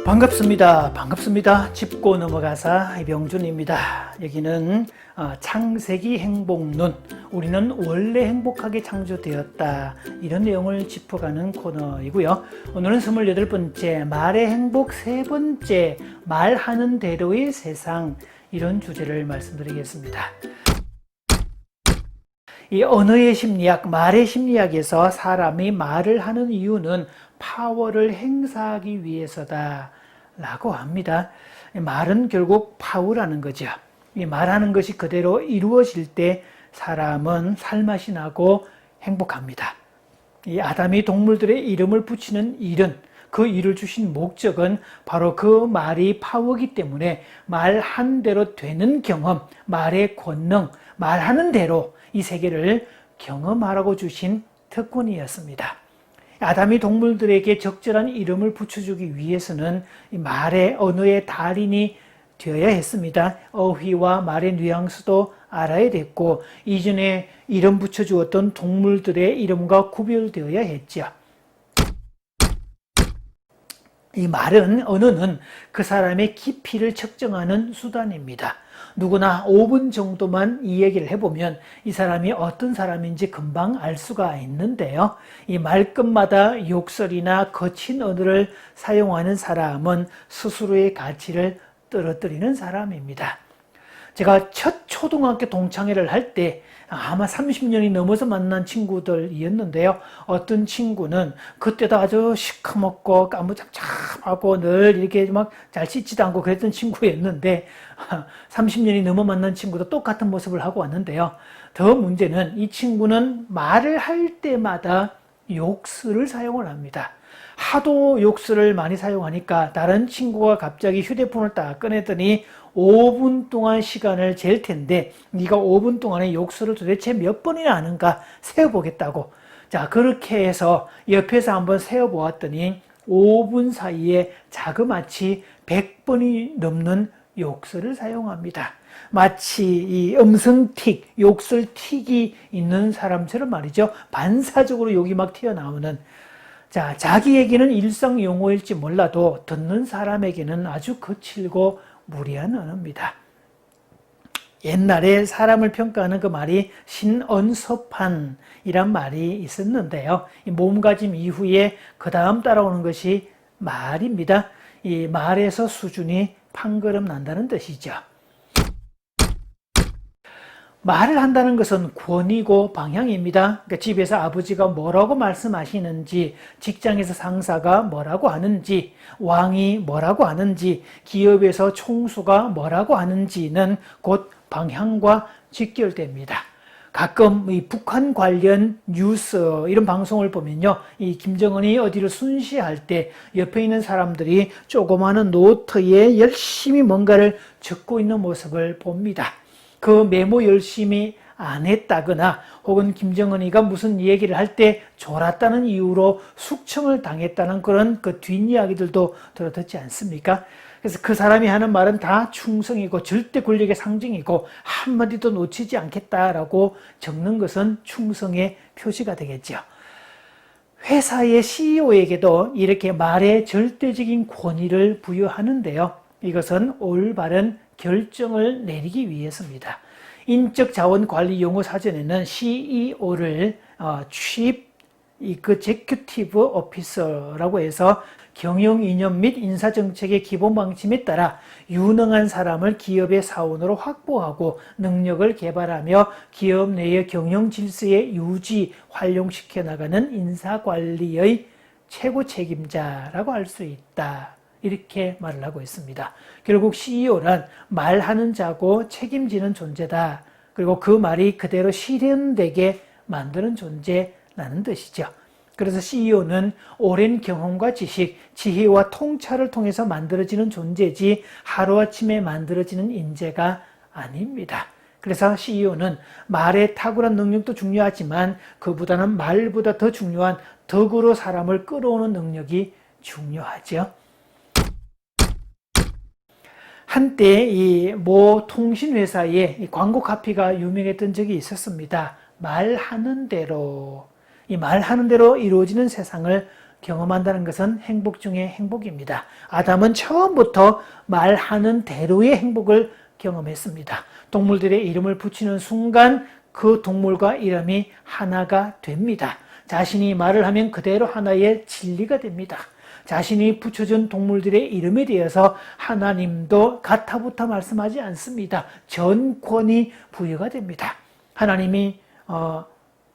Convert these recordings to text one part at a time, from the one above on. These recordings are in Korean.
반갑습니다. 짚고 넘어가사 이병준입니다. 여기는 창세기 행복론, 우리는 원래 행복하게 창조되었다, 이런 내용을 짚어가는 코너이고요. 오늘은 28번째, 말의 행복 세 번째, 말하는 대로의 세상, 이런 주제를 말씀드리겠습니다. 이 언어의 심리학, 말의 심리학에서 사람이 말을 하는 이유는 파워를 행사하기 위해서다 라고 합니다. 말은 결국 파워라는 거죠. 이 말하는 것이 그대로 이루어질 때 사람은 살맛이 나고 행복합니다. 이 아담이 동물들의 이름을 붙이는 일은, 그 일을 주신 목적은 바로 그 말이 파워이기 때문에 말한 대로 되는 경험, 말의 권능, 말하는 대로 이 세계를 경험하라고 주신 특권이었습니다. 아담이 동물들에게 적절한 이름을 붙여주기 위해서는 이 말의 언어의 달인이 되어야 했습니다. 어휘와 말의 뉘앙스도 알아야 됐고, 이전에 이름 붙여주었던 동물들의 이름과 구별되어야 했죠. 이 말은, 언어는 그 사람의 깊이를 측정하는 수단입니다. 누구나 5분 정도만 이 얘기를 해보면 이 사람이 어떤 사람인지 금방 알 수가 있는데요. 이 말끝마다 욕설이나 거친 언어를 사용하는 사람은 스스로의 가치를 떨어뜨리는 사람입니다. 제가 첫 초등학교 동창회를 할 때 아마 30년이 넘어서 만난 친구들이었는데요. 어떤 친구는 그때도 아주 시커멓고 까무잡잡하고 늘 이렇게 막 잘 씻지도 않고 그랬던 친구였는데 30년이 넘어 만난 친구도 똑같은 모습을 하고 왔는데요. 더 문제는 이 친구는 말을 할 때마다 욕설을 사용을 합니다. 하도 욕설을 많이 사용하니까 다른 친구가 갑자기 휴대폰을 딱 꺼내더니 5분 동안 시간을 잴 텐데 네가 5분 동안에 욕설을 도대체 몇 번이나 하는가 세어보겠다고. 자, 그렇게 해서 옆에서 한번 세어보았더니 5분 사이에 자그마치 100번이 넘는 욕설을 사용합니다. 마치 이 음성틱, 욕설틱이 있는 사람처럼 말이죠. 반사적으로 욕이 막 튀어나오는. 자, 자기 얘기는 일상 용어일지 몰라도 듣는 사람에게는 아주 거칠고 무리한 언어입니다. 옛날에 사람을 평가하는 그 말이 신언섭한이란 말이 있었는데요. 이 몸가짐 이후에 그 다음 따라오는 것이 말입니다. 이 말에서 수준이 판가름 난다는 뜻이죠. 말을 한다는 것은 권위고 방향입니다. 그러니까 집에서 아버지가 뭐라고 말씀하시는지, 직장에서 상사가 뭐라고 하는지, 왕이 뭐라고 하는지, 기업에서 총수가 뭐라고 하는지는 곧 방향과 직결됩니다. 가끔 이 북한 관련 뉴스 이런 방송을 보면요, 이 김정은이 어디를 순시할 때 옆에 있는 사람들이 조그마한 노트에 열심히 뭔가를 적고 있는 모습을 봅니다. 그 메모 열심히 안 했다거나 혹은 김정은이가 무슨 얘기를 할 때 졸았다는 이유로 숙청을 당했다는 그런 그 뒷이야기들도 들어듣지 않습니까? 그래서 그 사람이 하는 말은 다 충성이고 절대 권력의 상징이고 한마디도 놓치지 않겠다라고 적는 것은 충성의 표시가 되겠죠. 회사의 CEO에게도 이렇게 말에 절대적인 권위를 부여하는데요. 이것은 올바른 결정을 내리기 위해서입니다. 인적자원관리 용어 사전에는 CEO를 Chief Executive Officer라고 해서 경영 이념 및 인사정책의 기본 방침에 따라 유능한 사람을 기업의 사원으로 확보하고 능력을 개발하며 기업 내의 경영 질서의 유지, 활용시켜 나가는 인사관리의 최고 책임자라고 할 수 있다. 이렇게 말을 하고 있습니다. 결국 CEO란 말하는 자고 책임지는 존재다. 그리고 그 말이 그대로 실현되게 만드는 존재라는 뜻이죠. 그래서 CEO는 오랜 경험과 지식, 지혜와 통찰을 통해서 만들어지는 존재지 하루아침에 만들어지는 인재가 아닙니다. 그래서 CEO는 말의 탁월한 능력도 중요하지만 그보다는 말보다 더 중요한 덕으로 사람을 끌어오는 능력이 중요하죠. 한때 이 모 통신회사에 광고 카피가 유명했던 적이 있었습니다. 말하는 대로, 이 말하는 대로 이루어지는 세상을 경험한다는 것은 행복 중의 행복입니다. 아담은 처음부터 말하는 대로의 행복을 경험했습니다. 동물들의 이름을 붙이는 순간 그 동물과 이름이 하나가 됩니다. 자신이 말을 하면 그대로 하나의 진리가 됩니다. 자신이 붙여준 동물들의 이름에 대해서 하나님도 가타부타 말씀하지 않습니다. 전권이 부여가 됩니다. 하나님이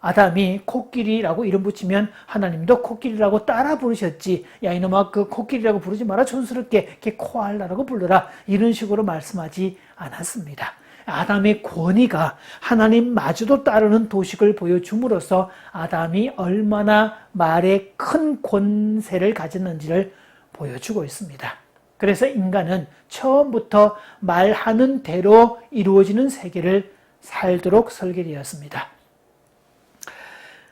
아담이 코끼리라고 이름 붙이면 하나님도 코끼리라고 따라 부르셨지. 야 이놈아 그 코끼리라고 부르지 마라. 촌스럽게 걔 코알라라고 불러라. 이런 식으로 말씀하지 않았습니다. 아담의 권위가 하나님마저도 따르는 도식을 보여줌으로써 아담이 얼마나 말에 큰 권세를 가졌는지를 보여주고 있습니다. 그래서 인간은 처음부터 말하는 대로 이루어지는 세계를 살도록 설계되었습니다.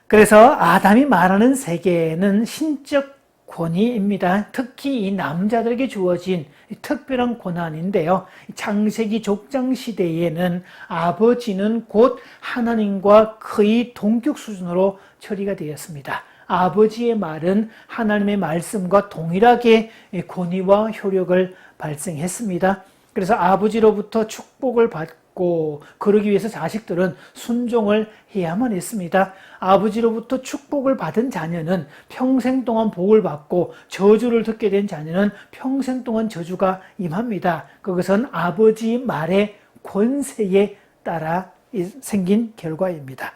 그래서 아담이 말하는 세계는 신적 권위입니다. 특히 이 남자들에게 주어진 특별한 고난인데요. 창세기 족장 시대에는 아버지는 곧 하나님과 거의 동격 수준으로 처리가 되었습니다. 아버지의 말은 하나님의 말씀과 동일하게 권위와 효력을 발생했습니다. 그래서 아버지로부터 축복을 받고 그러기 위해서 자식들은 순종을 해야만 했습니다. 아버지로부터 축복을 받은 자녀는 평생 동안 복을 받고 저주를 듣게 된 자녀는 평생 동안 저주가 임합니다. 그것은 아버지 말의 권세에 따라 생긴 결과입니다.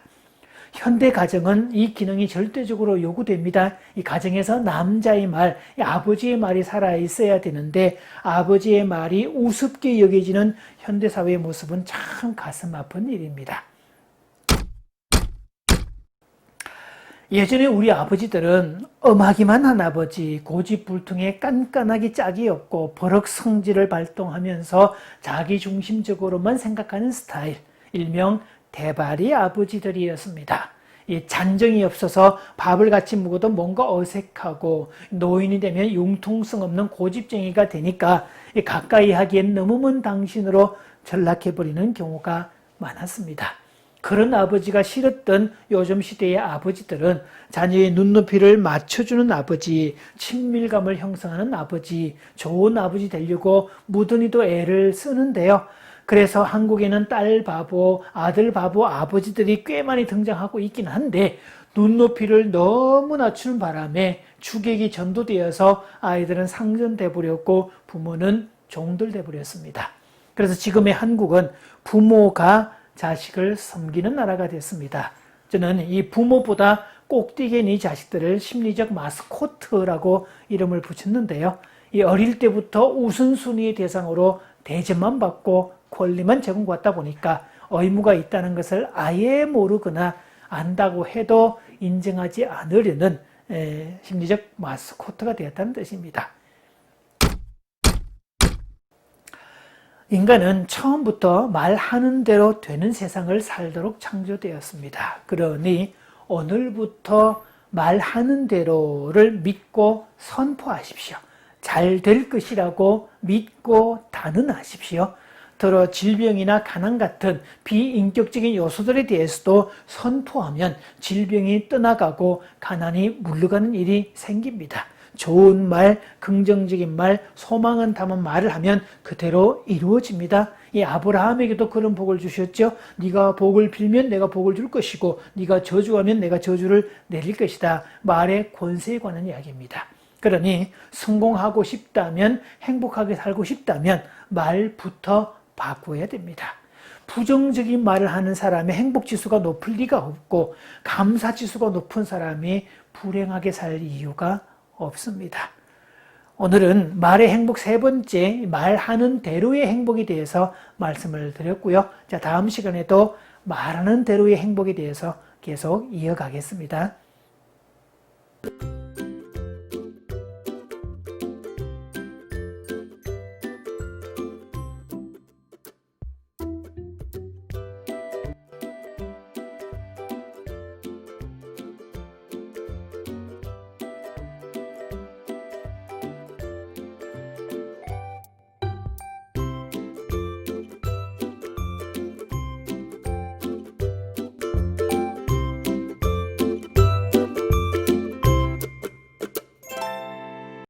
현대 가정은 이 기능이 절대적으로 요구됩니다. 이 가정에서 남자의 말, 아버지의 말이 살아있어야 되는데 아버지의 말이 우습게 여겨지는 현대사회의 모습은 참 가슴 아픈 일입니다. 예전에 우리 아버지들은 엄하기만 한 아버지, 고집불통에 깐깐하기 짝이 없고 버럭 성질을 발동하면서 자기중심적으로만 생각하는 스타일, 일명 대발이 아버지들이었습니다. 이 잔정이 없어서 밥을 같이 먹어도 뭔가 어색하고 노인이 되면 융통성 없는 고집쟁이가 되니까 가까이 하기엔 너무 먼 당신으로 전락해버리는 경우가 많았습니다. 그런 아버지가 싫었던 요즘 시대의 아버지들은 자녀의 눈높이를 맞춰주는 아버지, 친밀감을 형성하는 아버지, 좋은 아버지 되려고 무던히도 애를 쓰는데요. 그래서 한국에는 딸 바보, 아들 바보 아버지들이 꽤 많이 등장하고 있긴 한데 눈높이를 너무 낮추는 바람에 주객이 전도되어서 아이들은 상전돼 버렸고 부모는 종들 돼 버렸습니다. 그래서 지금의 한국은 부모가 자식을 섬기는 나라가 됐습니다. 저는 이 부모보다 꼭대기인 이 자식들을 심리적 마스코트라고 이름을 붙였는데요. 이 어릴 때부터 우선순위의 대상으로 대접만 받고 권리만 제공받다 보니까 의무가 있다는 것을 아예 모르거나 안다고 해도 인정하지 않으려는 심리적 마스코트가 되었다는 뜻입니다. 인간은 처음부터 말하는 대로 되는 세상을 살도록 창조되었습니다. 그러니 오늘부터 말하는 대로를 믿고 선포하십시오. 잘 될 것이라고 믿고 단언하십시오. 더러 질병이나 가난 같은 비인격적인 요소들에 대해서도 선포하면 질병이 떠나가고 가난이 물러가는 일이 생깁니다. 좋은 말, 긍정적인 말, 소망은 담은 말을 하면 그대로 이루어집니다. 이 아브라함에게도 그런 복을 주셨죠. 네가 복을 빌면 내가 복을 줄 것이고 네가 저주하면 내가 저주를 내릴 것이다. 말의 권세에 관한 이야기입니다. 그러니 성공하고 싶다면, 행복하게 살고 싶다면 말부터 바꿔야 됩니다. 부정적인 말을 하는 사람의 행복지수가 높을 리가 없고 감사지수가 높은 사람이 불행하게 살 이유가 없습니다. 오늘은 말의 행복 세 번째, 말하는 대로의 행복에 대해서 말씀을 드렸고요. 자, 다음 시간에도 말하는 대로의 행복에 대해서 계속 이어가겠습니다.